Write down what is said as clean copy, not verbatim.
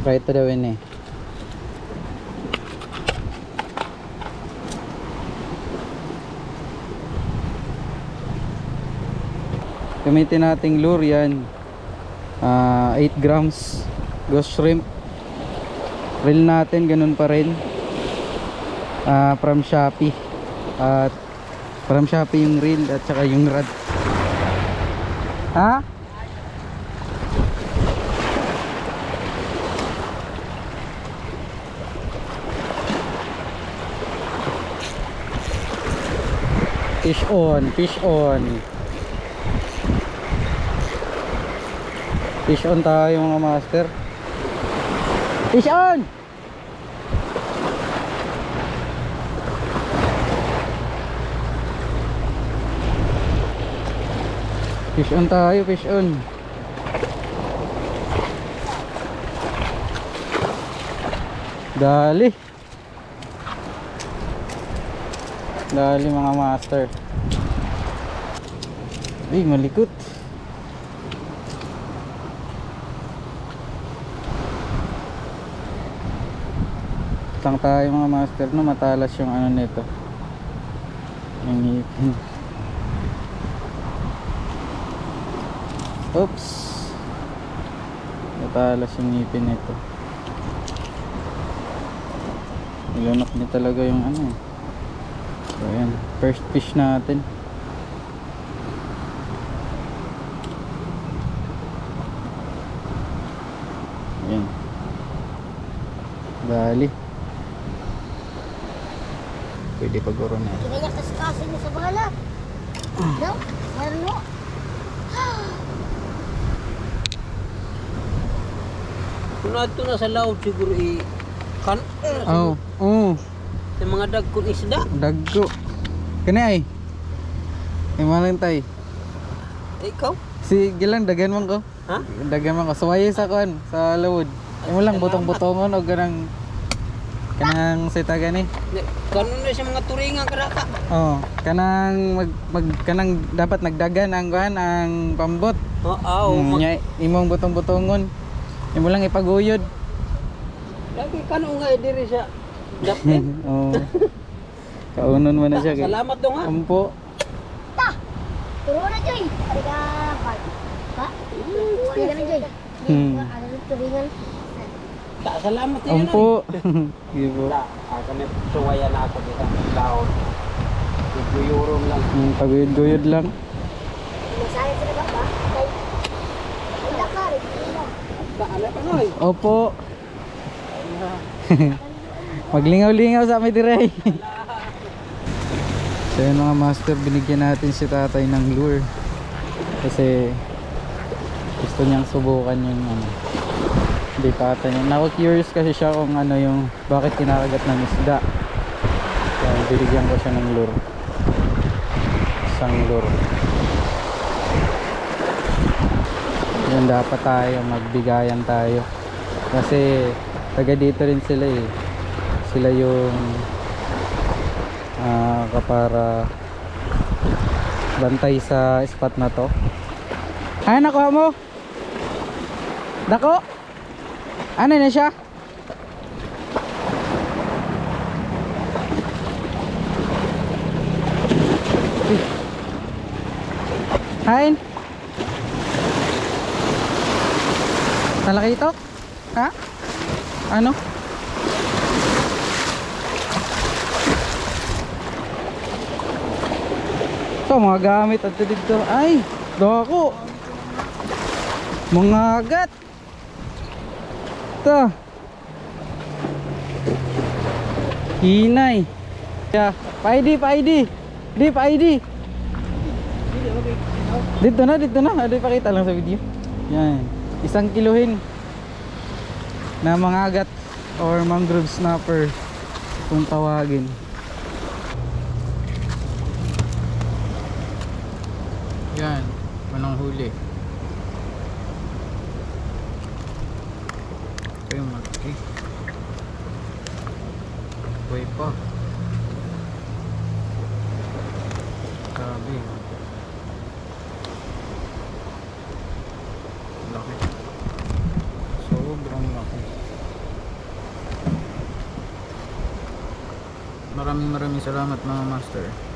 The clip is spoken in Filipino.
Right to the win eh. Gamitin nating lure yan. 8 grams ghost shrimp. Reel natin ganun pa rin. From Shopee. At from Shopee yung reel at saka yung rod. Ha? Fish on, fish on. Fish on tayo mga master. Fish on! Fish on tayo, fish on. Dali. Dali mga master. Ay, malikot. Lang tayo mga master, no, matalas yung ano nito. Yung ngipin. Oops. Matalas yung ngipin nito. Ilunok niya talaga yung ano eh. So ayan, first fish natin. Ayan. Dali. Pwede pag-uro na. Kaya kaskasin niya sa bala. No? Marno? Tunad to na sa laot siguro kan. Oh, oh. Sa mga dagkong isda. Dagko. Kani ay. Imalang tay. Ikaw? Si Gilang dagan man ko. Ha? Dagan man ko. Suwaye sa kuan sa lawod. Imo lang butong-butongon og kanang sita gani. Kanon na sa mga turingan karaka. Oh, kanang kanang dapat nagdagan ang kuan ang pambot. Oo, Nya imong butong-butongon. Imo lang ipaguyod. lagi kanon nga diri sa dapit. Oh. Kaunon man na siya kay. Salamat dong ha. Ampo. Ta! Turo na, Joy! Ariga, ha? Ariga na, Joy. Ano na turingan? Ta salamat niyo. Ampo. Gibo. Kami suwaya na ako dito sa laot. Guyuron lang. Paguyod-guyod lang. Masaya sila ba? Kay... Wala ka, rin. Ano pa noy? Opo. Maglingaw-lingaw sa amin dire. So yun mga master, binigyan natin si tatay ng lure. Kasi gusto niyang subukan yung ano, dipata niya. Naku-curious kasi siya kung ano yung bakit kinakagat ng isda. Kaya binigyan ko siya ng lure. Isang lure. Yun, dapat tayo magbigayan tayo. Kasi taga dito rin sila eh. Sila yung kapara bantay sa spot na to. Ay, nakuha mo? Dako? Ano na siya? Hain? Talaki ito? Ha? Ano? Ito, mga gamit at dito. Ay, dako. Mga agat. Ito. Hinay. Yeah. Pa-ID, pa-ID. Di, pa-ID. Dito na, dito na. Ada ipakita lang sa video. Yan. 1 kilohin na mga agat or mangrove snapper kung tawagin. Yan, manang huli. Ito yung malaki. Buhay pa. Grabe. Laki. Sobrang laki. Maraming salamat mga master.